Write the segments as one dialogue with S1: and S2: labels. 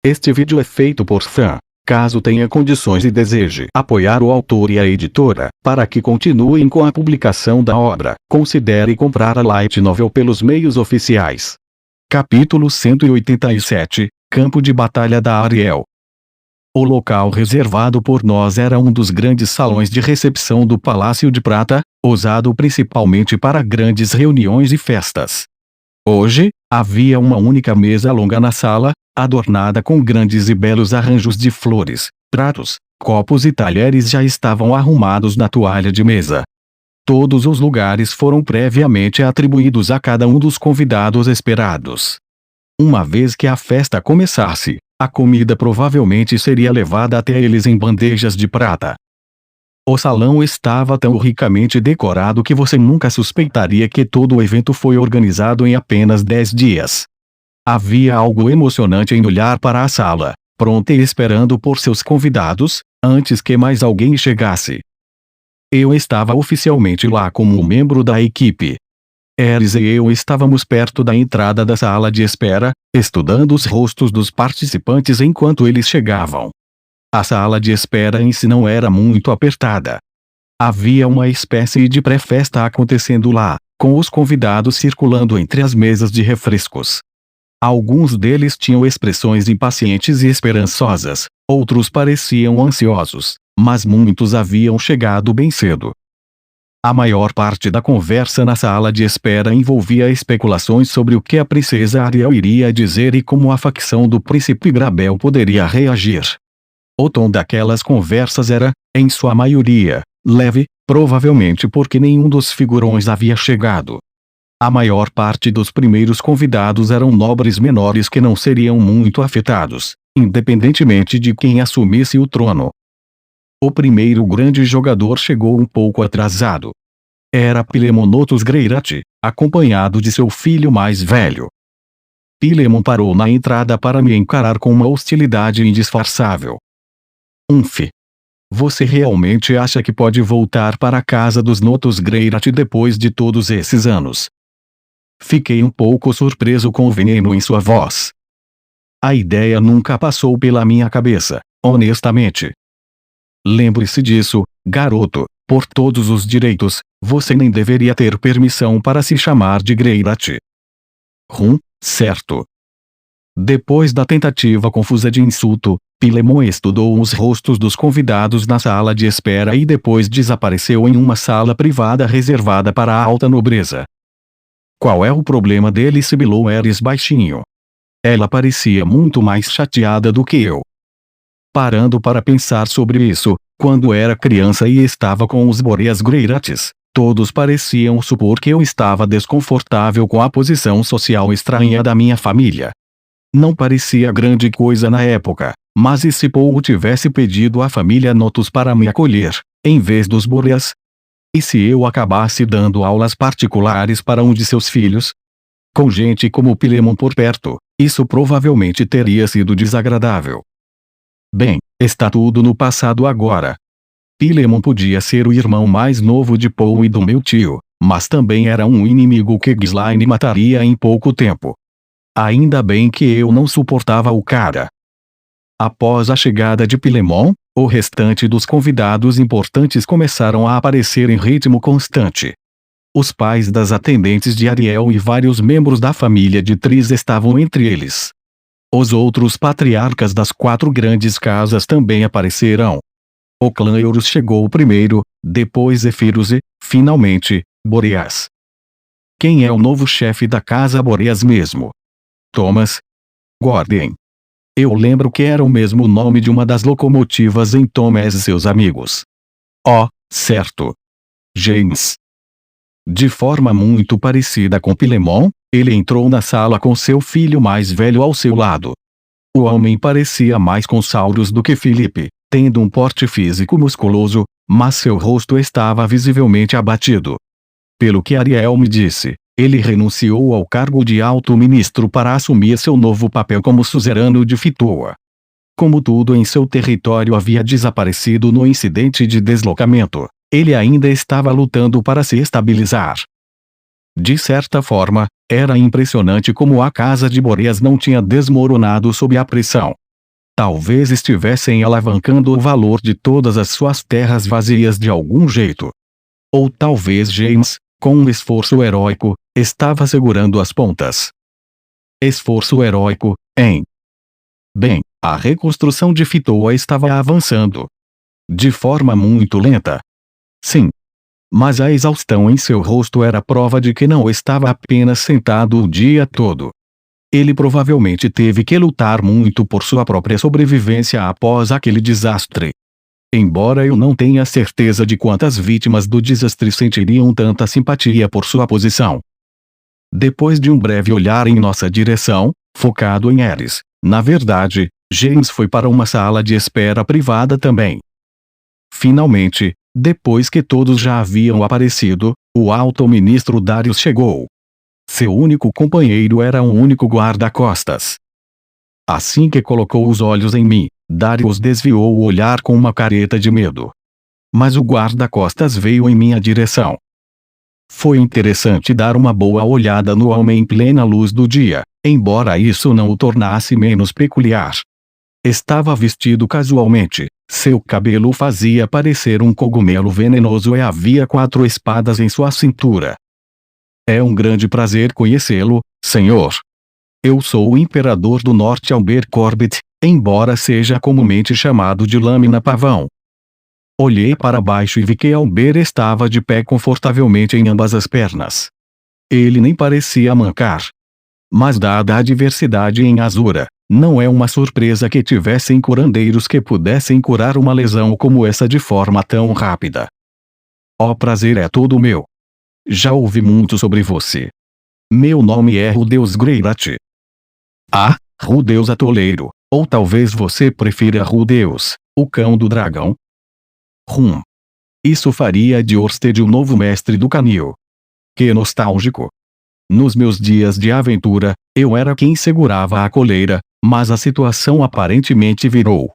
S1: Este vídeo é feito por fã. Caso tenha condições e deseje apoiar o autor e a editora, para que continuem com a publicação da obra, considere comprar a light novel pelos meios oficiais. Capítulo 187, Campo de Batalha da Ariel. O local reservado por nós era um dos grandes salões de recepção do Palácio de Prata, usado principalmente para grandes reuniões e festas. Hoje, havia uma única mesa longa na sala, adornada com grandes e belos arranjos de flores, pratos, copos e talheres já estavam arrumados na toalha de mesa. Todos os lugares foram previamente atribuídos a cada um dos convidados esperados. Uma vez que a festa começasse, a comida provavelmente seria levada até eles em bandejas de prata. O salão estava tão ricamente decorado que você nunca suspeitaria que todo o evento foi organizado em apenas 10 dias. Havia algo emocionante em olhar para a sala, pronta e esperando por seus convidados, antes que mais alguém chegasse. Eu estava oficialmente lá como um membro da equipe. Eris e eu estávamos perto da entrada da sala de espera, estudando os rostos dos participantes enquanto eles chegavam. A sala de espera em si não era muito apertada. Havia uma espécie de pré-festa acontecendo lá, com os convidados circulando entre as mesas de refrescos. Alguns deles tinham expressões impacientes e esperançosas, outros pareciam ansiosos, mas muitos haviam chegado bem cedo. A maior parte da conversa na sala de espera envolvia especulações sobre o que a princesa Ariel iria dizer e como a facção do príncipe Grabel poderia reagir. O tom daquelas conversas era, em sua maioria, leve, provavelmente porque nenhum dos figurões havia chegado. A maior parte dos primeiros convidados eram nobres menores que não seriam muito afetados, independentemente de quem assumisse o trono. O primeiro grande jogador chegou um pouco atrasado. Era Pilemonotus Greirat, acompanhado de seu filho mais velho. Pilemon parou na entrada para me encarar com uma hostilidade indisfarçável. Você realmente acha que pode voltar para a casa dos Notus Greirat depois de todos esses anos? Fiquei um pouco surpreso com o veneno em sua voz. A ideia nunca passou pela minha cabeça, honestamente. Lembre-se disso, garoto, por todos os direitos, você nem deveria ter permissão para se chamar de Greirat. Certo. Depois da tentativa confusa de insulto, Pilemon estudou os rostos dos convidados na sala de espera e depois desapareceu em uma sala privada reservada para a alta nobreza. Qual é o problema dele? Sibilou Eris baixinho. Ela parecia muito mais chateada do que eu. Parando para pensar sobre isso, quando era criança e estava com os Boreas Greirates, todos pareciam supor que eu estava desconfortável com a posição social estranha da minha família. Não parecia grande coisa na época, mas e se Paul tivesse pedido à família Notus para me acolher, em vez dos Boreas? E se eu acabasse dando aulas particulares para um de seus filhos? Com gente como Pilemon por perto, isso provavelmente teria sido desagradável. Bem, está tudo no passado agora. Pilemon podia ser o irmão mais novo de Paul e do meu tio, mas também era um inimigo que Ghislaine mataria em pouco tempo. Ainda bem que eu não suportava o cara. Após a chegada de Pilemon, o restante dos convidados importantes começaram a aparecer em ritmo constante. Os pais das atendentes de Ariel e vários membros da família de Tris estavam entre eles. Os outros patriarcas das 4 grandes casas também apareceram. O clã Eurus chegou primeiro, depois Zefirus e, finalmente, Boreas. Quem é o novo chefe da casa Boreas mesmo? Thomas Gordon. Eu lembro que era o mesmo nome de uma das locomotivas em Thomas e seus amigos. Oh, certo. James. De forma muito parecida com Pilemon, ele entrou na sala com seu filho mais velho ao seu lado. O homem parecia mais Consauros do que Filipe, tendo um porte físico musculoso, mas seu rosto estava visivelmente abatido. Pelo que Ariel me disse, ele renunciou ao cargo de alto ministro para assumir seu novo papel como suzerano de Fitoa. Como tudo em seu território havia desaparecido no incidente de deslocamento, ele ainda estava lutando para se estabilizar. De certa forma, era impressionante como a casa de Boreas não tinha desmoronado sob a pressão. Talvez estivessem alavancando o valor de todas as suas terras vazias de algum jeito. Ou talvez James, com um esforço heróico, estava segurando as pontas. Esforço heróico, hein? Bem, a reconstrução de Fitoa estava avançando. De forma muito lenta. Sim. Mas a exaustão em seu rosto era prova de que não estava apenas sentado o dia todo. Ele provavelmente teve que lutar muito por sua própria sobrevivência após aquele desastre. Embora eu não tenha certeza de quantas vítimas do desastre sentiriam tanta simpatia por sua posição. Depois de um breve olhar em nossa direção, focado em Ares, na verdade, James foi para uma sala de espera privada também. Finalmente, depois que todos já haviam aparecido, o alto-ministro Darius chegou. Seu único companheiro era um único guarda-costas. Assim que colocou os olhos em mim, Darius desviou o olhar com uma careta de medo. Mas o guarda-costas veio em minha direção. Foi interessante dar uma boa olhada no homem em plena luz do dia, embora isso não o tornasse menos peculiar. Estava vestido casualmente, seu cabelo fazia parecer um cogumelo venenoso e havia 4 espadas em sua cintura. É um grande prazer conhecê-lo, senhor. Eu sou o Imperador do Norte Albert Corbett, embora seja comumente chamado de Lâmina Pavão. Olhei para baixo e vi que Albert estava de pé confortavelmente em ambas as pernas. Ele nem parecia mancar. Mas dada a diversidade em Azura, não é uma surpresa que tivessem curandeiros que pudessem curar uma lesão como essa de forma tão rápida. O prazer é todo meu. Já ouvi muito sobre você. Meu nome é Rudeus Greirat. Ah, Rudeus Atoleiro, ou talvez você prefira Rudeus, o cão do dragão? Isso faria de Orsted o novo mestre do canil. Que nostálgico. Nos meus dias de aventura, eu era quem segurava a coleira, mas a situação aparentemente virou.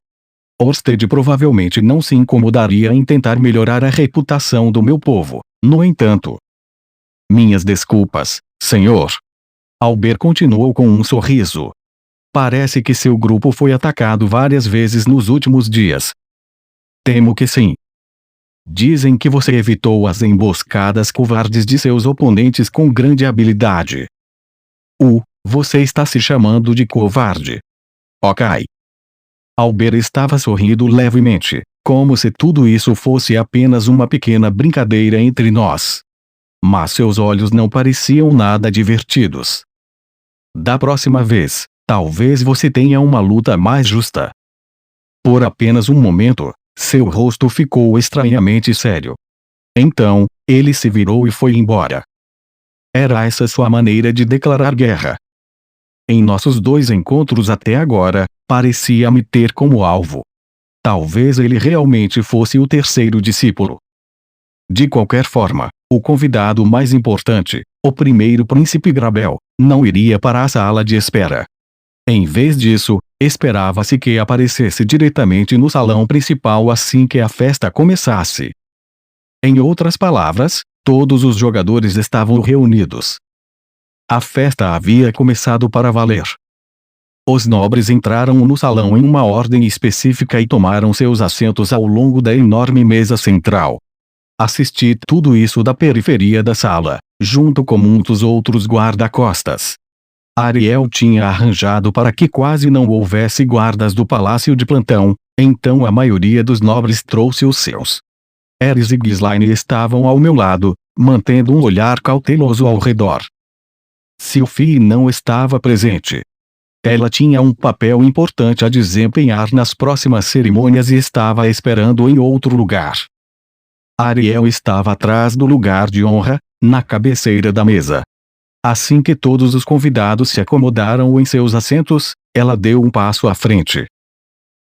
S1: Orsted provavelmente não se incomodaria em tentar melhorar a reputação do meu povo, no entanto. Minhas desculpas, senhor. Albert continuou com um sorriso. Parece que seu grupo foi atacado várias vezes nos últimos dias. Temo que sim. Dizem que você evitou as emboscadas covardes de seus oponentes com grande habilidade. Você está se chamando de covarde. Ok. Albert estava sorrindo levemente, como se tudo isso fosse apenas uma pequena brincadeira entre nós. Mas seus olhos não pareciam nada divertidos. Da próxima vez, talvez você tenha uma luta mais justa. Por apenas um momento, seu rosto ficou estranhamente sério. Então, ele se virou e foi embora. Era essa sua maneira de declarar guerra. Em nossos 2 encontros até agora, parecia me ter como alvo. Talvez ele realmente fosse o terceiro discípulo. De qualquer forma, o convidado mais importante, o primeiro príncipe Grabel, não iria para a sala de espera. Em vez disso, esperava-se que aparecesse diretamente no salão principal assim que a festa começasse. Em outras palavras, todos os jogadores estavam reunidos. A festa havia começado para valer. Os nobres entraram no salão em uma ordem específica e tomaram seus assentos ao longo da enorme mesa central. Assisti tudo isso da periferia da sala, junto com muitos outros guarda-costas. Ariel tinha arranjado para que quase não houvesse guardas do palácio de plantão, então a maioria dos nobres trouxe os seus. Ares e Ghislaine estavam ao meu lado, mantendo um olhar cauteloso ao redor. Sylphie não estava presente. Ela tinha um papel importante a desempenhar nas próximas cerimônias e estava esperando em outro lugar. Ariel estava atrás do lugar de honra, na cabeceira da mesa. Assim que todos os convidados se acomodaram em seus assentos, ela deu um passo à frente.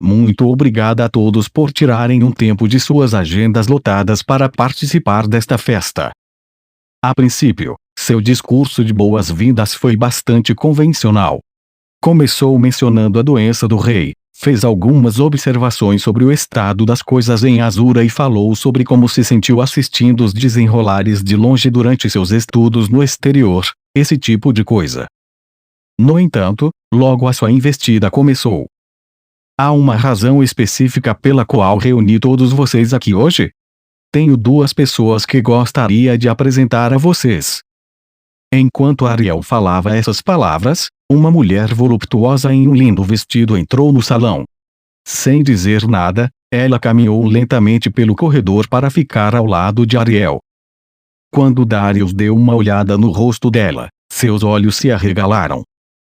S1: Muito obrigada a todos por tirarem um tempo de suas agendas lotadas para participar desta festa. A princípio, seu discurso de boas-vindas foi bastante convencional. Começou mencionando a doença do rei, fez algumas observações sobre o estado das coisas em Azura e falou sobre como se sentiu assistindo os desenrolares de longe durante seus estudos no exterior, esse tipo de coisa. No entanto, logo a sua investida começou. Há uma razão específica pela qual reuni todos vocês aqui hoje? Tenho duas pessoas que gostaria de apresentar a vocês. Enquanto Ariel falava essas palavras, uma mulher voluptuosa em um lindo vestido entrou no salão. Sem dizer nada, ela caminhou lentamente pelo corredor para ficar ao lado de Ariel. Quando Darius deu uma olhada no rosto dela, seus olhos se arregalaram.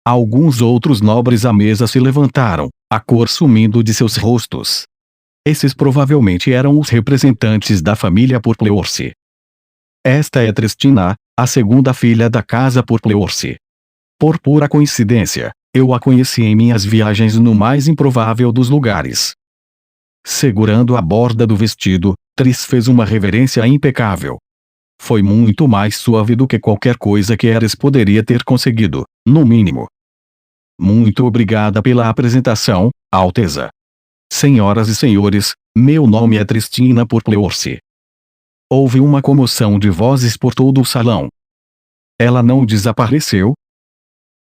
S1: Alguns outros nobres à mesa se levantaram, a cor sumindo de seus rostos. Esses provavelmente eram os representantes da família Purpleorsi. Esta é Tristina, a segunda filha da casa Purpleorsi. Por pura coincidência, eu a conheci em minhas viagens no mais improvável dos lugares. Segurando a borda do vestido, Tris fez uma reverência impecável. Foi muito mais suave do que qualquer coisa que Eris poderia ter conseguido, no mínimo. Muito obrigada pela apresentação, Alteza. Senhoras e senhores, meu nome é Tristina Purpleorsi. Houve uma comoção de vozes por todo o salão. Ela não desapareceu?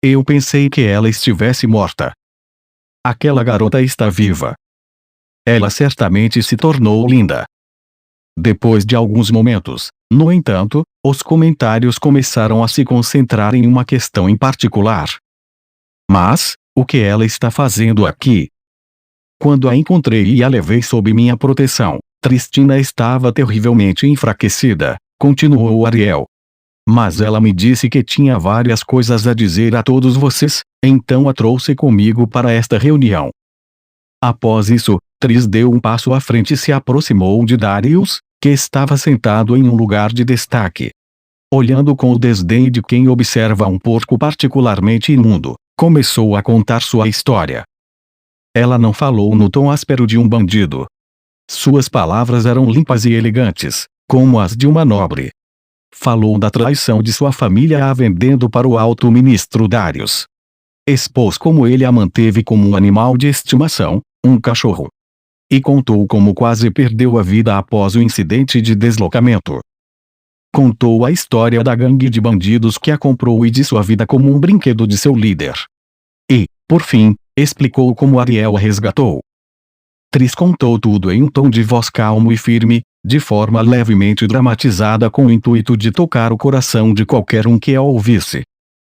S1: Eu pensei que ela estivesse morta. Aquela garota está viva. Ela certamente se tornou linda. Depois de alguns momentos, no entanto, os comentários começaram a se concentrar em uma questão em particular. Mas, o que ela está fazendo aqui? Quando a encontrei e a levei sob minha proteção, Tristina estava terrivelmente enfraquecida, continuou Ariel. Mas ela me disse que tinha várias coisas a dizer a todos vocês, então a trouxe comigo para esta reunião. Após isso, Tris deu um passo à frente e se aproximou de Darius, que estava sentado em um lugar de destaque. Olhando com o desdém de quem observa um porco particularmente imundo, começou a contar sua história. Ela não falou no tom áspero de um bandido. Suas palavras eram limpas e elegantes, como as de uma nobre. Falou da traição de sua família a vendendo para o alto-ministro Darius. Expôs como ele a manteve como um animal de estimação, um cachorro. E contou como quase perdeu a vida após o incidente de deslocamento. Contou a história da gangue de bandidos que a comprou e de sua vida como um brinquedo de seu líder. E, por fim, explicou como Ariel a resgatou. Tris contou tudo em um tom de voz calmo e firme, de forma levemente dramatizada com o intuito de tocar o coração de qualquer um que a ouvisse.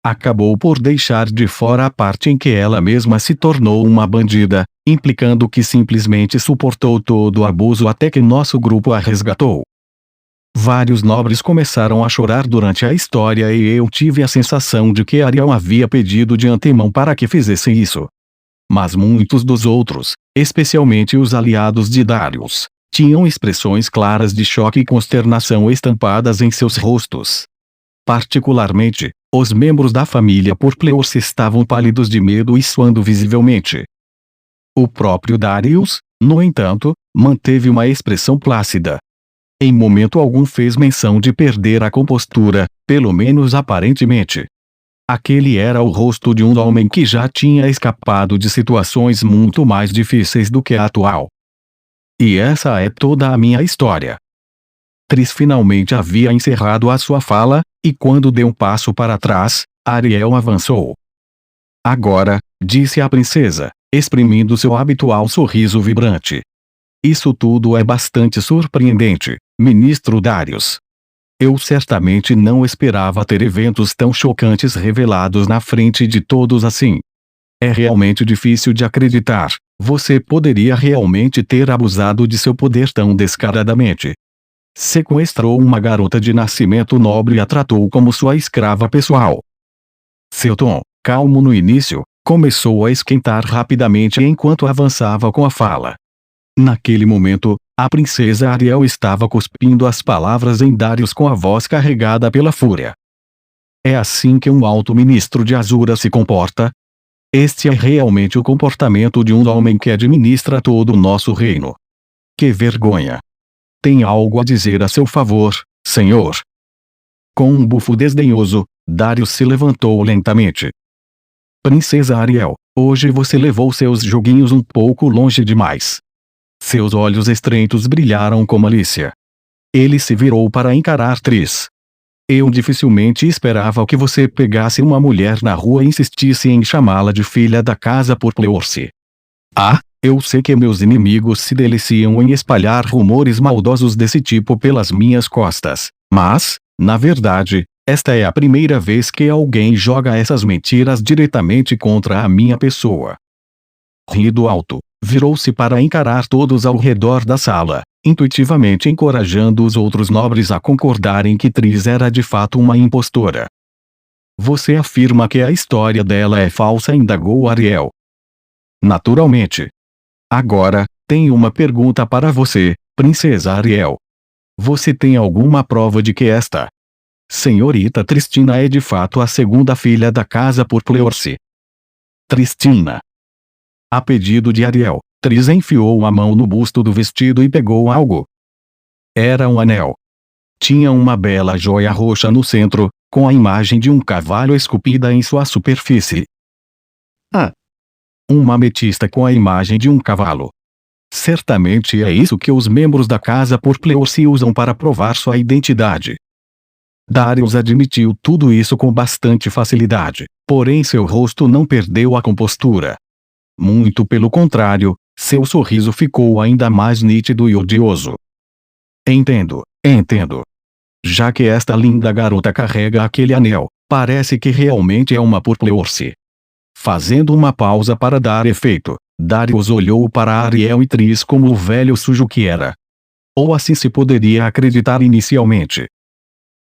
S1: Acabou por deixar de fora a parte em que ela mesma se tornou uma bandida, implicando que simplesmente suportou todo o abuso até que nosso grupo a resgatou. Vários nobres começaram a chorar durante a história e eu tive a sensação de que Ariel havia pedido de antemão para que fizesse isso. Mas muitos dos outros, especialmente os aliados de Darius, tinham expressões claras de choque e consternação estampadas em seus rostos. Particularmente, os membros da família Purpleorsi estavam pálidos de medo e suando visivelmente. O próprio Darius, no entanto, manteve uma expressão plácida. Em momento algum fez menção de perder a compostura, pelo menos aparentemente. Aquele era o rosto de um homem que já tinha escapado de situações muito mais difíceis do que a atual. E essa é toda a minha história. Tris finalmente havia encerrado a sua fala, e quando deu um passo para trás, Ariel avançou. Agora, disse a princesa, exprimindo seu habitual sorriso vibrante. Isso tudo é bastante surpreendente, ministro Darius. Eu certamente não esperava ter eventos tão chocantes revelados na frente de todos assim. É realmente difícil de acreditar. Você poderia realmente ter abusado de seu poder tão descaradamente. Sequestrou uma garota de nascimento nobre e a tratou como sua escrava pessoal. Seu tom, calmo no início, começou a esquentar rapidamente enquanto avançava com a fala. Naquele momento, a princesa Ariel estava cuspindo as palavras em Darius com a voz carregada pela fúria. É assim que um alto-ministro de Azura se comporta? Este é realmente o comportamento de um homem que administra todo o nosso reino. Que vergonha! Tem algo a dizer a seu favor, senhor? Com um bufo desdenhoso, Darius se levantou lentamente. Princesa Ariel, hoje você levou seus joguinhos um pouco longe demais. Seus olhos estreitos brilharam com malícia. Ele se virou para encarar Tris. Eu dificilmente esperava que você pegasse uma mulher na rua e insistisse em chamá-la de filha da casa Purpleorsi. Ah, Eu sei que meus inimigos se deliciam em espalhar rumores maldosos desse tipo pelas minhas costas, mas, na verdade, esta é a primeira vez que alguém joga essas mentiras diretamente contra a minha pessoa. Rindo alto, virou-se para encarar todos ao redor da sala, intuitivamente encorajando os outros nobres a concordarem que Tris era de fato uma impostora. Você afirma que a história dela é falsa? Indagou Ariel. Naturalmente. Agora, tenho uma pergunta para você, Princesa Ariel. Você tem alguma prova de que esta senhorita Tristina é de fato a segunda filha da casa por Pleurse? Tristina. A pedido de Ariel, Tris enfiou a mão no busto do vestido e pegou algo. Era um anel. Tinha uma bela joia roxa no centro, com a imagem de um cavalo esculpida em sua superfície. Uma ametista com a imagem de um cavalo. Certamente é isso que os membros da casa por Pleurse usam para provar sua identidade. Darius admitiu tudo isso com bastante facilidade, porém seu rosto não perdeu a compostura. Muito pelo contrário, seu sorriso ficou ainda mais nítido e odioso. Entendo. Já que esta linda garota carrega aquele anel, parece que realmente é uma por Pleurse. Fazendo uma pausa para dar efeito, Darius olhou para Ariel e Tris como o velho sujo que era. Ou assim se poderia acreditar inicialmente.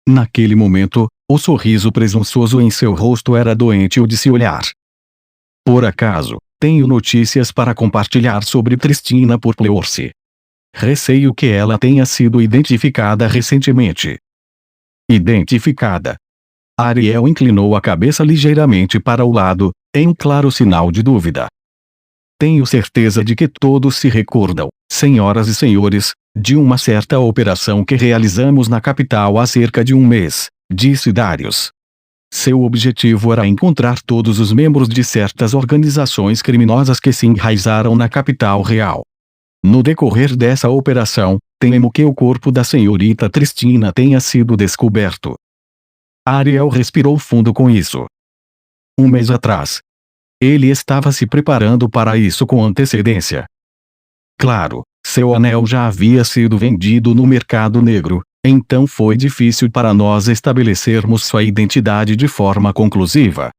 S1: Naquele momento, o sorriso presunçoso em seu rosto era doente de se olhar. Por acaso, tenho notícias para compartilhar sobre Tristina por Pleurse. Receio que ela tenha sido identificada recentemente. Identificada? Ariel inclinou a cabeça ligeiramente para o lado, em um claro sinal de dúvida. Tenho certeza de que todos se recordam, senhoras e senhores, de uma certa operação que realizamos na capital há cerca de um mês, disse Darius. Seu objetivo era encontrar todos os membros de certas organizações criminosas que se enraizaram na capital real. No decorrer dessa operação, temo que o corpo da senhorita Tristina tenha sido descoberto. Ariel respirou fundo com isso. Um mês atrás. Ele estava se preparando para isso com antecedência. Claro, seu anel já havia sido vendido no mercado negro, então foi difícil para nós estabelecermos sua identidade de forma conclusiva.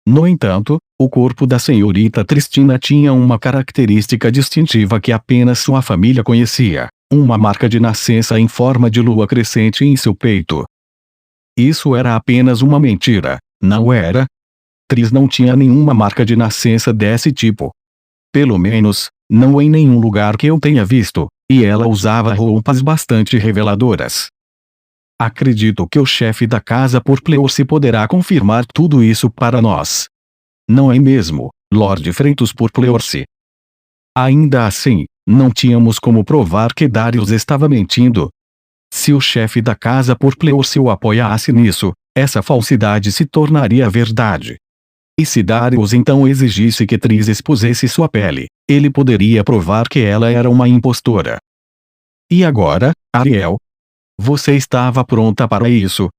S1: No entanto, o corpo da senhorita Tristina tinha uma característica distintiva que apenas sua família conhecia, uma marca de nascença em forma de lua crescente em seu peito. Isso era apenas uma mentira, não era? Tris não tinha nenhuma marca de nascença desse tipo. Pelo menos, não em nenhum lugar que eu tenha visto, e ela usava roupas bastante reveladoras. Acredito que o chefe da casa por Pleurse poderá confirmar tudo isso para nós. Não é mesmo, Lord Freitos por Pleurse? Ainda assim, não tínhamos como provar que Darius estava mentindo. Se o chefe da casa por Pleurse o apoiasse nisso, essa falsidade se tornaria verdade. E se Darius então exigisse que Tris expusesse sua pele, ele poderia provar que ela era uma impostora. E agora, Ariel? Você estava pronta para isso?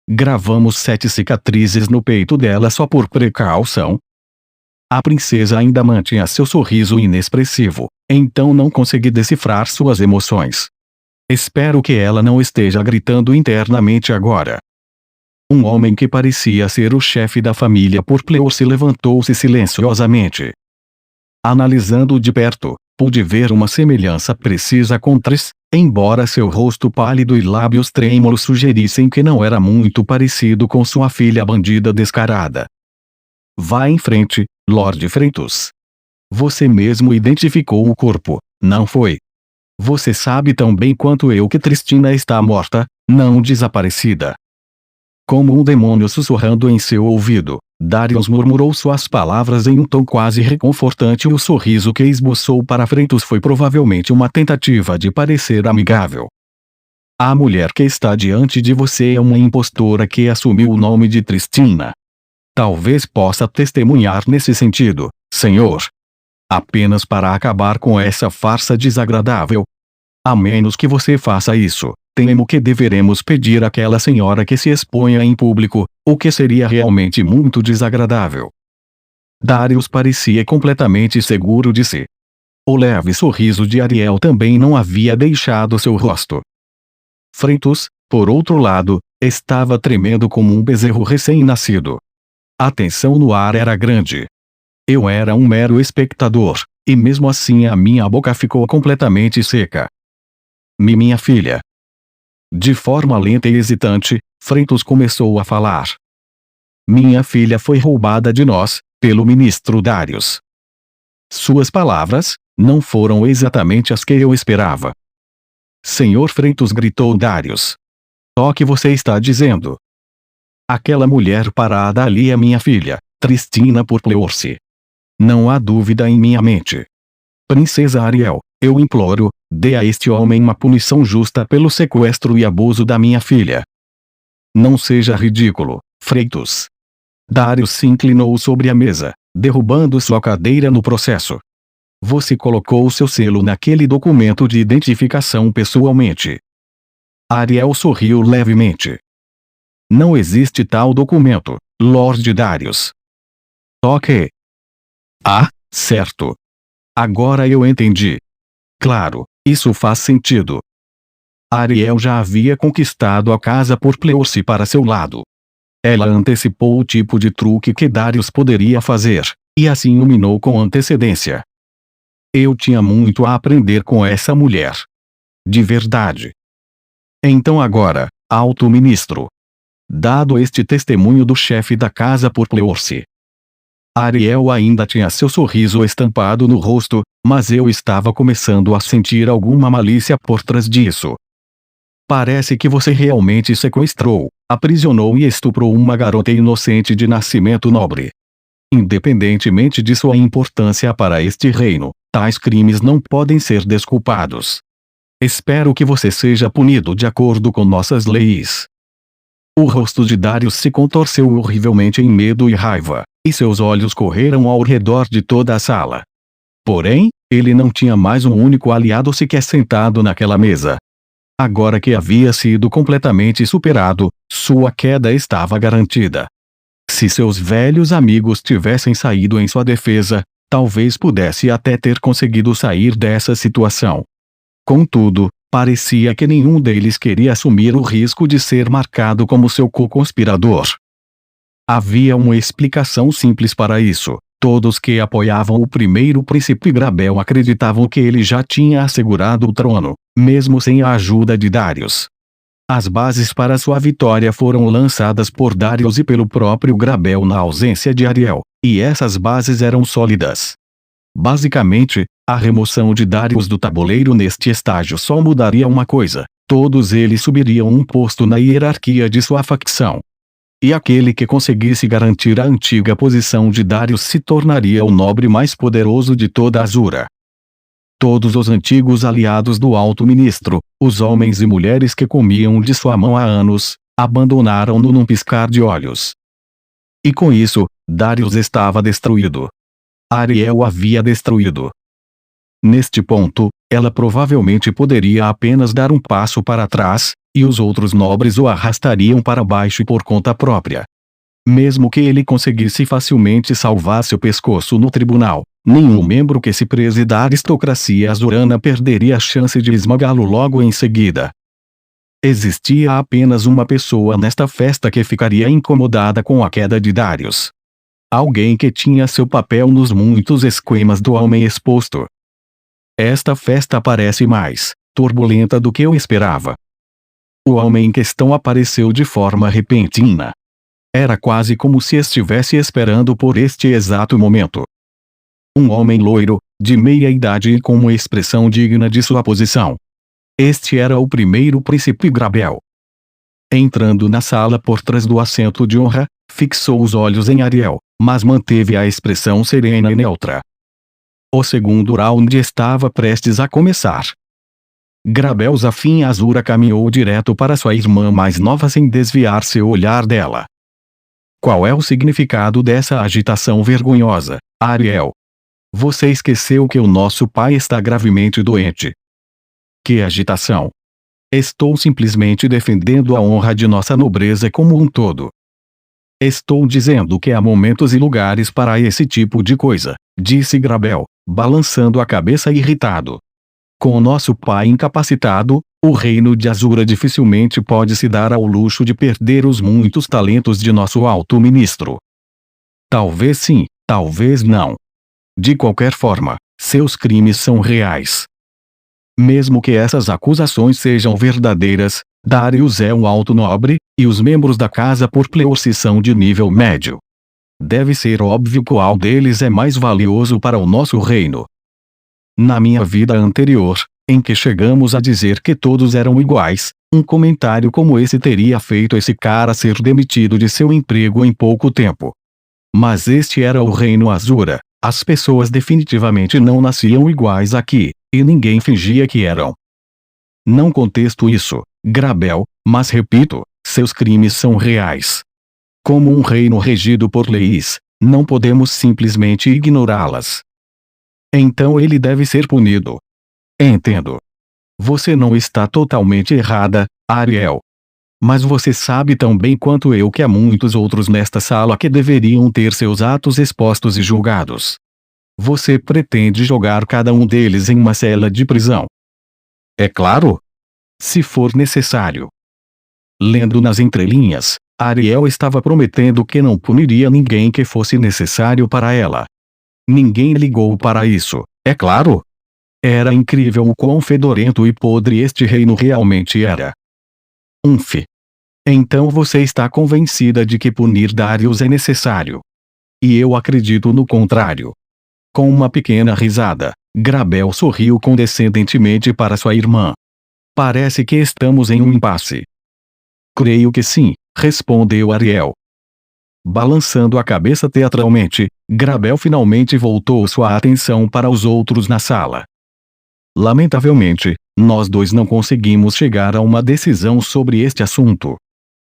S1: Gravamos 7 cicatrizes no peito dela só por precaução. A princesa ainda mantinha seu sorriso inexpressivo, então não consegui decifrar suas emoções. Espero que ela não esteja gritando internamente agora. Um homem que parecia ser o chefe da família por Pleurse levantou-se silenciosamente. Analisando de perto, pude ver uma semelhança precisa com Tris, embora seu rosto pálido e lábios trêmulos sugerissem que não era muito parecido com sua filha bandida descarada. Vá em frente, Lord Freitos. Você mesmo identificou o corpo, não foi? Você sabe tão bem quanto eu que Tristina está morta, não desaparecida. Como um demônio sussurrando em seu ouvido, Darius murmurou suas palavras em um tom quase reconfortante e o sorriso que esboçou para Freitos foi provavelmente uma tentativa de parecer amigável. A mulher que está diante de você é uma impostora que assumiu o nome de Tristina. Talvez possa testemunhar nesse sentido, senhor. Apenas para acabar com essa farsa desagradável. A menos que você faça isso, temo que deveremos pedir àquela senhora que se exponha em público, o que seria realmente muito desagradável. Darius parecia completamente seguro de si. O leve sorriso de Ariel também não havia deixado seu rosto. Freitas, por outro lado, estava tremendo como um bezerro recém-nascido. A tensão no ar era grande. Eu era um mero espectador, e mesmo assim a minha boca ficou completamente seca. Minha filha. De forma lenta e hesitante, Freitas começou a falar. Minha filha foi roubada de nós, pelo ministro Darius. Suas palavras não foram exatamente as que eu esperava. Senhor Freitas, gritou Darius. O que você está dizendo? Aquela mulher parada ali é minha filha, Tristina por Pleurse. Não há dúvida em minha mente. Princesa Ariel, eu imploro, dê a este homem uma punição justa pelo sequestro e abuso da minha filha. Não seja ridículo, Freitas. Darius se inclinou sobre a mesa, derrubando sua cadeira no processo. Você colocou seu selo naquele documento de identificação pessoalmente. Ariel sorriu levemente. Não existe tal documento, Lord Darius. Ok. Ah, certo. Agora eu entendi. Claro, isso faz sentido. Ariel já havia conquistado a casa por Pleurse para seu lado. Ela antecipou o tipo de truque que Darius poderia fazer, e assim o minou com antecedência. Eu tinha muito a aprender com essa mulher. De verdade. Então agora, alto ministro. Dado este testemunho do chefe da casa por Pleurse. Ariel ainda tinha seu sorriso estampado no rosto, mas eu estava começando a sentir alguma malícia por trás disso. Parece que você realmente sequestrou, aprisionou e estuprou uma garota inocente de nascimento nobre. Independentemente de sua importância para este reino, tais crimes não podem ser desculpados. Espero que você seja punido de acordo com nossas leis. O rosto de Darius se contorceu horrivelmente em medo e raiva, e seus olhos correram ao redor de toda a sala. Porém, ele não tinha mais um único aliado sequer sentado naquela mesa. Agora que havia sido completamente superado, sua queda estava garantida. Se seus velhos amigos tivessem saído em sua defesa, talvez pudesse até ter conseguido sair dessa situação. Contudo, parecia que nenhum deles queria assumir o risco de ser marcado como seu co-conspirador. Havia uma explicação simples para isso. Todos que apoiavam o primeiro príncipe Grabel acreditavam que ele já tinha assegurado o trono, mesmo sem a ajuda de Darius. As bases para sua vitória foram lançadas por Darius e pelo próprio Grabel na ausência de Ariel, e essas bases eram sólidas. Basicamente, a remoção de Darius do tabuleiro neste estágio só mudaria uma coisa: todos eles subiriam um posto na hierarquia de sua facção. E aquele que conseguisse garantir a antiga posição de Darius se tornaria o nobre mais poderoso de toda Azura. Todos os antigos aliados do alto-ministro, os homens e mulheres que comiam de sua mão há anos, abandonaram-no num piscar de olhos. E com isso, Darius estava destruído. Ariel o havia destruído. Neste ponto, ela provavelmente poderia apenas dar um passo para trás, e os outros nobres o arrastariam para baixo por conta própria. Mesmo que ele conseguisse facilmente salvar seu pescoço no tribunal, nenhum membro que se preze da aristocracia azurana perderia a chance de esmagá-lo logo em seguida. Existia apenas uma pessoa nesta festa que ficaria incomodada com a queda de Darius. Alguém que tinha seu papel nos muitos esquemas do homem exposto. Esta festa parece mais turbulenta do que eu esperava. O homem em questão apareceu de forma repentina. Era quase como se estivesse esperando por este exato momento. Um homem loiro, de meia idade e com uma expressão digna de sua posição. Este era o primeiro príncipe Grabel. Entrando na sala por trás do assento de honra, fixou os olhos em Ariel, mas manteve a expressão serena e neutra. O segundo round estava prestes a começar. Grabel Zafin Azura caminhou direto para sua irmã mais nova sem desviar seu olhar dela. Qual é o significado dessa agitação vergonhosa, Ariel? Você esqueceu que o nosso pai está gravemente doente. Que agitação! Estou simplesmente defendendo a honra de nossa nobreza como um todo. Estou dizendo que há momentos e lugares para esse tipo de coisa, disse Grabel, balançando a cabeça irritado. Com o nosso pai incapacitado, o reino de Azura dificilmente pode se dar ao luxo de perder os muitos talentos de nosso alto ministro. Talvez sim, talvez não. De qualquer forma, seus crimes são reais. Mesmo que essas acusações sejam verdadeiras, Darius é um alto nobre, e os membros da casa por Pleuce são de nível médio. Deve ser óbvio qual deles é mais valioso para o nosso reino. Na minha vida anterior, em que chegamos a dizer que todos eram iguais, um comentário como esse teria feito esse cara ser demitido de seu emprego em pouco tempo. Mas este era o reino Azura, as pessoas definitivamente não nasciam iguais aqui, e ninguém fingia que eram. Não contesto isso, Grabel, mas repito, seus crimes são reais. Como um reino regido por leis, não podemos simplesmente ignorá-las. Então ele deve ser punido. Entendo. Você não está totalmente errada, Ariel. Mas você sabe tão bem quanto eu que há muitos outros nesta sala que deveriam ter seus atos expostos e julgados. Você pretende jogar cada um deles em uma cela de prisão? É claro. Se for necessário. Lendo nas entrelinhas, Ariel estava prometendo que não puniria ninguém que fosse necessário para ela. Ninguém ligou para isso, é claro. Era incrível o quão fedorento e podre este reino realmente era. Então você está convencida de que punir Darius é necessário. E eu acredito no contrário. Com uma pequena risada, Grabel sorriu condescendentemente para sua irmã. Parece que estamos em um impasse. Creio que sim, respondeu Ariel. Balançando a cabeça teatralmente, Grabel finalmente voltou sua atenção para os outros na sala. Lamentavelmente, nós dois não conseguimos chegar a uma decisão sobre este assunto.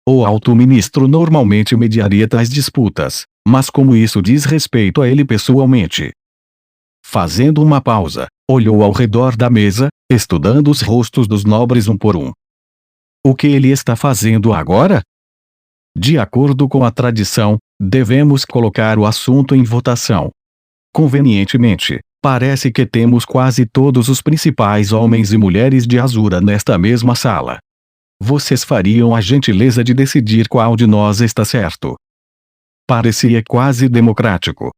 S1: O alto-ministro normalmente mediaria tais disputas, mas como isso diz respeito a ele pessoalmente. Fazendo uma pausa, olhou ao redor da mesa, estudando os rostos dos nobres um por um. O que ele está fazendo agora? De acordo com a tradição, devemos colocar o assunto em votação. Convenientemente, parece que temos quase todos os principais homens e mulheres de Azura nesta mesma sala. Vocês fariam a gentileza de decidir qual de nós está certo. Parecia quase democrático.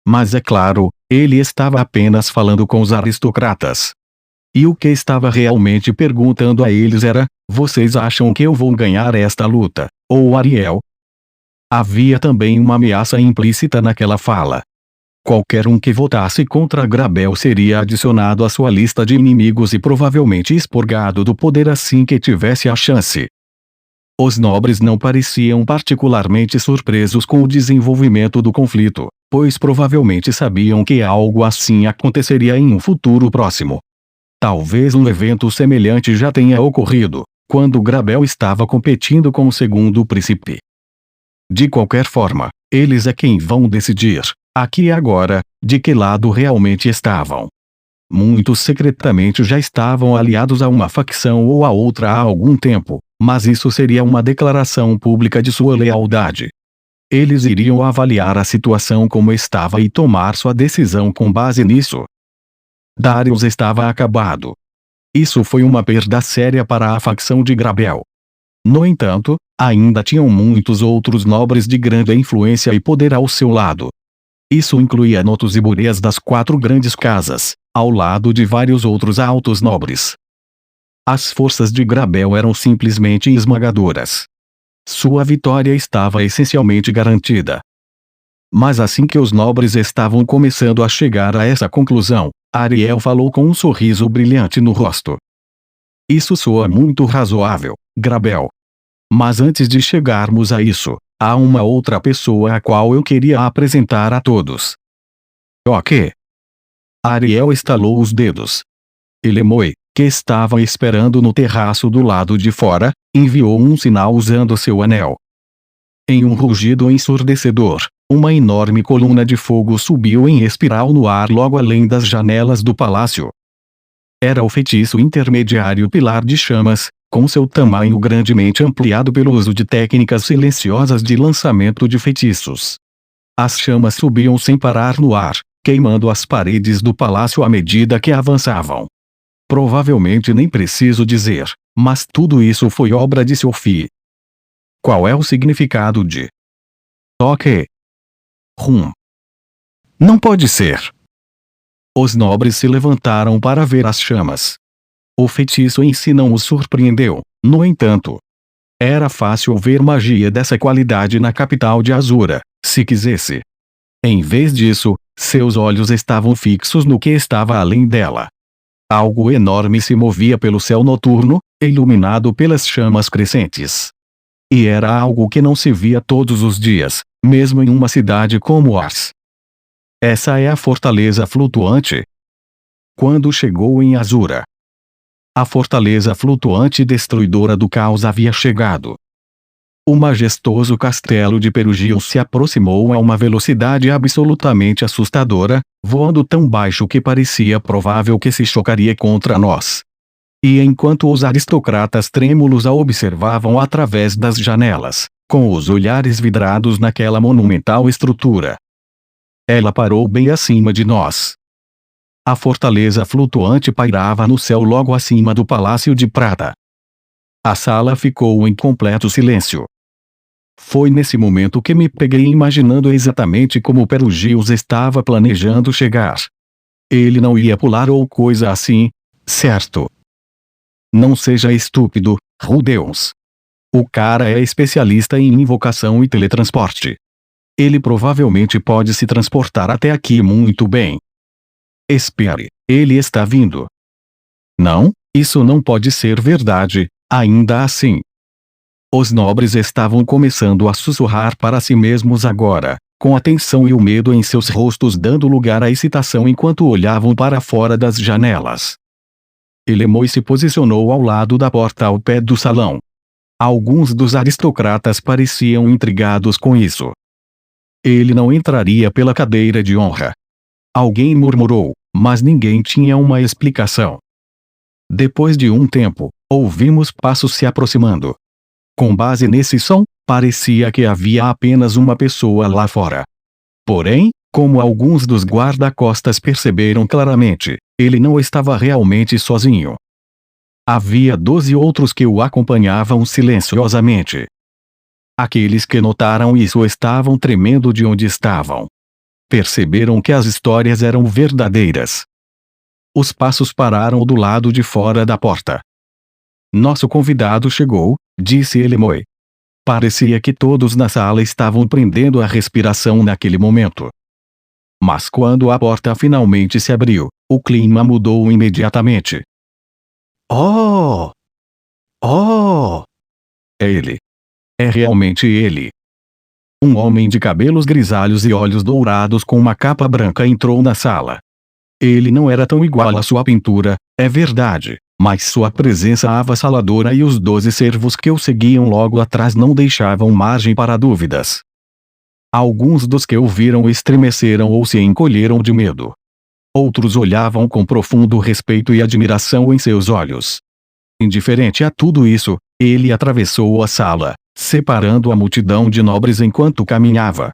S1: Mas é claro, ele estava apenas falando com os aristocratas. E o que estava realmente perguntando a eles era: vocês acham que eu vou ganhar esta luta, ou Ariel? Havia também uma ameaça implícita naquela fala. Qualquer um que votasse contra Grabel seria adicionado à sua lista de inimigos e provavelmente expurgado do poder assim que tivesse a chance. Os nobres não pareciam particularmente surpresos com o desenvolvimento do conflito, pois provavelmente sabiam que algo assim aconteceria em um futuro próximo. Talvez um evento semelhante já tenha ocorrido, quando Grabel estava competindo com o segundo príncipe. De qualquer forma, eles é quem vão decidir, aqui e agora, de que lado realmente estavam. Muitos secretamente já estavam aliados a uma facção ou a outra há algum tempo, mas isso seria uma declaração pública de sua lealdade. Eles iriam avaliar a situação como estava e tomar sua decisão com base nisso. Darius estava acabado. Isso foi uma perda séria para a facção de Grabel. No entanto, ainda tinham muitos outros nobres de grande influência e poder ao seu lado. Isso incluía Notos e Burias das 4 grandes casas, ao lado de vários outros altos nobres. As forças de Grabel eram simplesmente esmagadoras. Sua vitória estava essencialmente garantida. Mas assim que os nobres estavam começando a chegar a essa conclusão, Ariel falou com um sorriso brilhante no rosto. Isso soa muito razoável, Grabel. Mas antes de chegarmos a isso, há uma outra pessoa a qual eu queria apresentar a todos. O quê? Ariel estalou os dedos. Elemoi, que estava esperando no terraço do lado de fora, enviou um sinal usando seu anel. Em um rugido ensurdecedor, uma enorme coluna de fogo subiu em espiral no ar logo além das janelas do palácio. Era o feitiço intermediário Pilar de Chamas, com seu tamanho grandemente ampliado pelo uso de técnicas silenciosas de lançamento de feitiços. As chamas subiam sem parar no ar, queimando as paredes do palácio à medida que avançavam. Provavelmente nem preciso dizer, mas tudo isso foi obra de Sophie. Qual é o significado de toque? Não pode ser. Os nobres se levantaram para ver as chamas. O feitiço em si não os surpreendeu, no entanto. Era fácil ver magia dessa qualidade na capital de Azura, se quisesse. Em vez disso, seus olhos estavam fixos no que estava além dela. Algo enorme se movia pelo céu noturno, iluminado pelas chamas crescentes. E era algo que não se via todos os dias, mesmo em uma cidade como Ars. Essa é a fortaleza flutuante. Quando chegou em Azura, a fortaleza flutuante destruidora do caos havia chegado. O majestoso castelo de Perugios se aproximou a uma velocidade absolutamente assustadora, voando tão baixo que parecia provável que se chocaria contra nós. E enquanto os aristocratas trêmulos a observavam através das janelas, com os olhares vidrados naquela monumental estrutura, ela parou bem acima de nós. A fortaleza flutuante pairava no céu logo acima do Palácio de Prata. A sala ficou em completo silêncio. Foi nesse momento que me peguei imaginando exatamente como Perugios estava planejando chegar. Ele não ia pular ou coisa assim, certo? Não seja estúpido, Rudeus. O cara é especialista em invocação e teletransporte. Ele provavelmente pode se transportar até aqui muito bem. Espere, ele está vindo. Não, isso não pode ser verdade, ainda assim. Os nobres estavam começando a sussurrar para si mesmos agora, com a tensão e o medo em seus rostos dando lugar à excitação enquanto olhavam para fora das janelas. Elemoi se posicionou ao lado da porta ao pé do salão. Alguns dos aristocratas pareciam intrigados com isso. Ele não entraria pela cadeira de honra. Alguém murmurou, mas ninguém tinha uma explicação. Depois de um tempo, ouvimos passos se aproximando. Com base nesse som, parecia que havia apenas uma pessoa lá fora. Porém, como alguns dos guarda-costas perceberam claramente, ele não estava realmente sozinho. Havia 12 outros que o acompanhavam silenciosamente. Aqueles que notaram isso estavam tremendo de onde estavam. Perceberam que as histórias eram verdadeiras. Os passos pararam do lado de fora da porta. Nosso convidado chegou, disse Elemoi. Parecia que todos na sala estavam prendendo a respiração naquele momento. Mas quando a porta finalmente se abriu, o clima mudou imediatamente. Oh! Oh! É ele. É realmente ele. Um homem de cabelos grisalhos e olhos dourados com uma capa branca entrou na sala. Ele não era tão igual à sua pintura, é verdade, mas sua presença avassaladora e os 12 servos que o seguiam logo atrás não deixavam margem para dúvidas. Alguns dos que o viram estremeceram ou se encolheram de medo. Outros olhavam com profundo respeito e admiração em seus olhos. Indiferente a tudo isso, ele atravessou a sala, separando a multidão de nobres enquanto caminhava.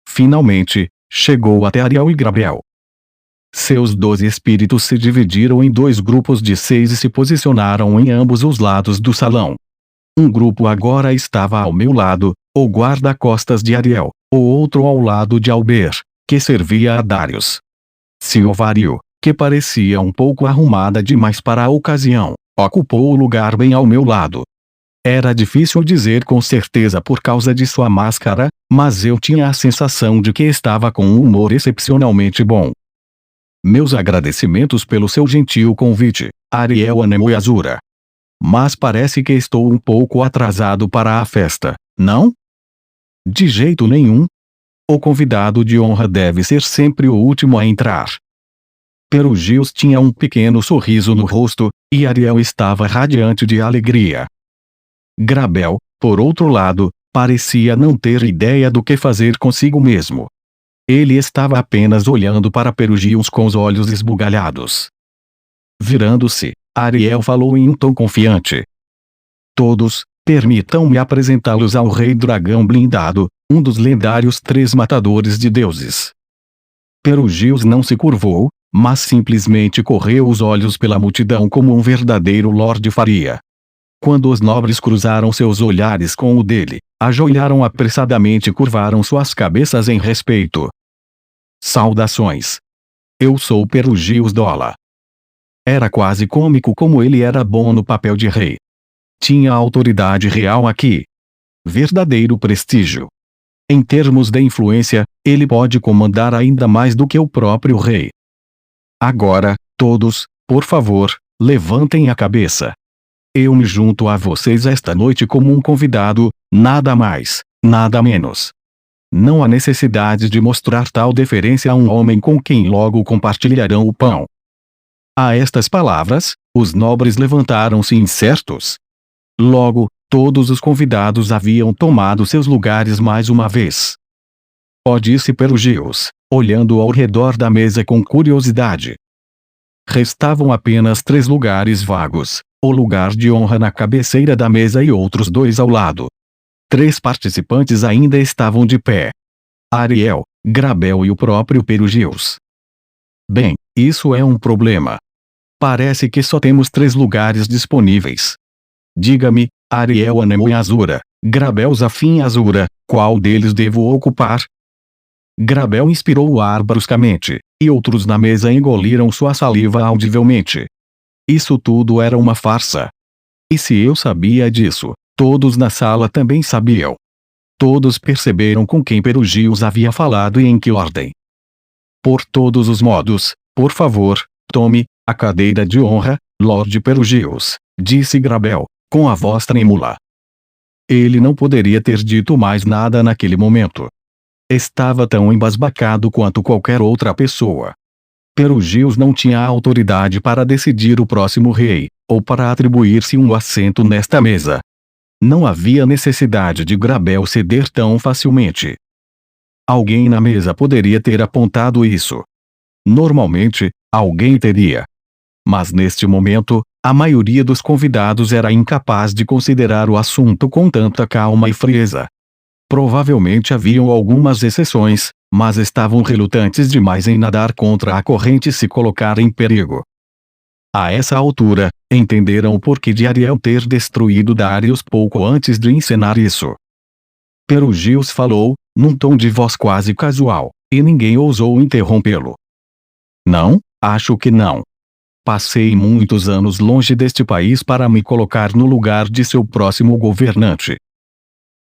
S1: Finalmente, chegou até Ariel e Grabel. Seus 12 espíritos se dividiram em 2 grupos de 6 e se posicionaram em ambos os lados do salão. Um grupo agora estava ao meu lado, o guarda-costas de Ariel, o outro ao lado de Alber, que servia a Darius. Silvario, que parecia um pouco arrumada demais para a ocasião, ocupou o lugar bem ao meu lado. Era difícil dizer com certeza por causa de sua máscara, mas eu tinha a sensação de que estava com um humor excepcionalmente bom. Meus agradecimentos pelo seu gentil convite, Ariel Anemoi Azura. Mas parece que estou um pouco atrasado para a festa, não? De jeito nenhum. O convidado de honra deve ser sempre o último a entrar. Perugios tinha um pequeno sorriso no rosto, e Ariel estava radiante de alegria. Grabel, por outro lado, parecia não ter ideia do que fazer consigo mesmo. Ele estava apenas olhando para Perugios com os olhos esbugalhados. Virando-se, Ariel falou em um tom confiante. Todos, permitam-me apresentá-los ao Rei Dragão Blindado, um dos lendários 3 matadores de deuses. Perugius não se curvou, mas simplesmente correu os olhos pela multidão como um verdadeiro lorde faria. Quando os nobres cruzaram seus olhares com o dele, ajoelharam apressadamente e curvaram suas cabeças em respeito. Saudações. Eu sou Perugius Dola. Era quase cômico como ele era bom no papel de rei. Tinha autoridade real aqui. Verdadeiro prestígio. Em termos de influência, ele pode comandar ainda mais do que o próprio rei. Agora, todos, por favor, levantem a cabeça. Eu me junto a vocês esta noite como um convidado, nada mais, nada menos. Não há necessidade de mostrar tal deferência a um homem com quem logo compartilharão o pão. A estas palavras, os nobres levantaram-se incertos. Logo, todos os convidados haviam tomado seus lugares mais uma vez. Ó, disse Perugius, olhando ao redor da mesa com curiosidade. Restavam apenas 3 lugares vagos, o lugar de honra na cabeceira da mesa e outros 2 ao lado. 3 participantes ainda estavam de pé. Ariel, Grabel e o próprio Perugius. Bem, isso é um problema. Parece que só temos 3 lugares disponíveis. Diga-me, Ariel Anemon Azura, Grabel Zafin Azura, qual deles devo ocupar? Grabel inspirou o ar bruscamente, e outros na mesa engoliram sua saliva audivelmente. Isso tudo era uma farsa. E se eu sabia disso, todos na sala também sabiam. Todos perceberam com quem Perugius havia falado e em que ordem. Por todos os modos, por favor, tome a cadeira de honra, Lorde Perugius, disse Grabel, com a voz trêmula. Ele não poderia ter dito mais nada naquele momento. Estava tão embasbacado quanto qualquer outra pessoa. Perugius não tinha autoridade para decidir o próximo rei, ou para atribuir-se um assento nesta mesa. Não havia necessidade de Grabel ceder tão facilmente. Alguém na mesa poderia ter apontado isso. Normalmente, alguém teria. Mas neste momento, a maioria dos convidados era incapaz de considerar o assunto com tanta calma e frieza. Provavelmente haviam algumas exceções, mas estavam relutantes demais em nadar contra a corrente e se colocar em perigo. A essa altura, entenderam o porquê de Ariel ter destruído Darius pouco antes de encenar isso. Perugius falou, num tom de voz quase casual, e ninguém ousou interrompê-lo. Não, acho que não. Passei muitos anos longe deste país para me colocar no lugar de seu próximo governante.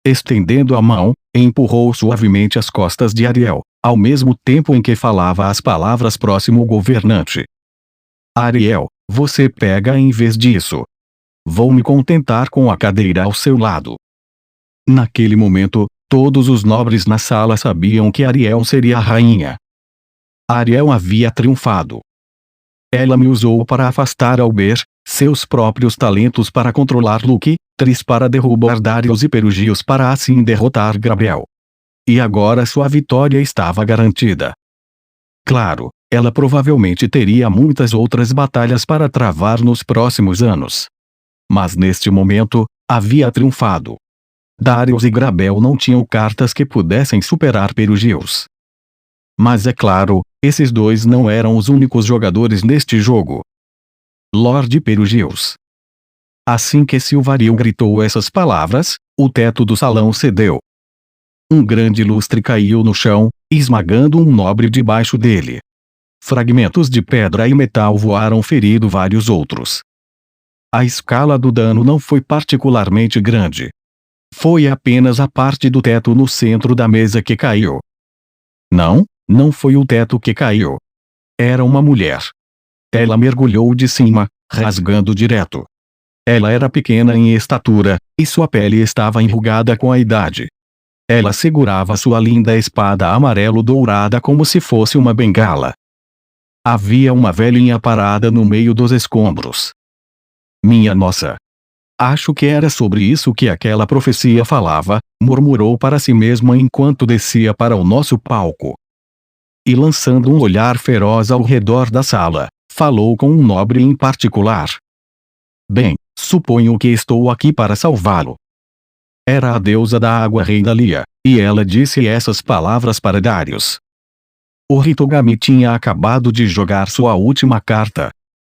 S1: Estendendo a mão, empurrou suavemente as costas de Ariel, ao mesmo tempo em que falava as palavras próximo governante. Ariel, você pega em vez disso. Vou me contentar com a cadeira ao seu lado. Naquele momento, todos os nobres na sala sabiam que Ariel seria a rainha. Ariel havia triunfado. Ela me usou para afastar Alber, seus próprios talentos para controlar Luke, Tris para derrubar Darius e Perugius para assim derrotar Grabel. E agora sua vitória estava garantida. Claro, ela provavelmente teria muitas outras batalhas para travar nos próximos anos. Mas neste momento, havia triunfado. Darius e Grabel não tinham cartas que pudessem superar Perugius. Mas é claro, esses 2 não eram os únicos jogadores neste jogo. Lorde Perugius. Assim que Silvaril gritou essas palavras, o teto do salão cedeu. Um grande lustre caiu no chão, esmagando um nobre debaixo dele. Fragmentos de pedra e metal voaram ferindo vários outros. A escala do dano não foi particularmente grande. Foi apenas a parte do teto no centro da mesa que caiu. Não foi o teto que caiu. Era uma mulher. Ela mergulhou de cima, rasgando direto. Ela era pequena em estatura, e sua pele estava enrugada com a idade. Ela segurava sua linda espada amarelo-dourada como se fosse uma bengala. Havia uma velhinha parada no meio dos escombros. Minha nossa! Acho que era sobre isso que aquela profecia falava, murmurou para si mesma enquanto descia para o nosso palco. E lançando um olhar feroz ao redor da sala, falou com um nobre em particular. Bem, suponho que estou aqui para salvá-lo. Era a deusa da água Reina Lia, e ela disse essas palavras para Darius. O Hitogami tinha acabado de jogar sua última carta,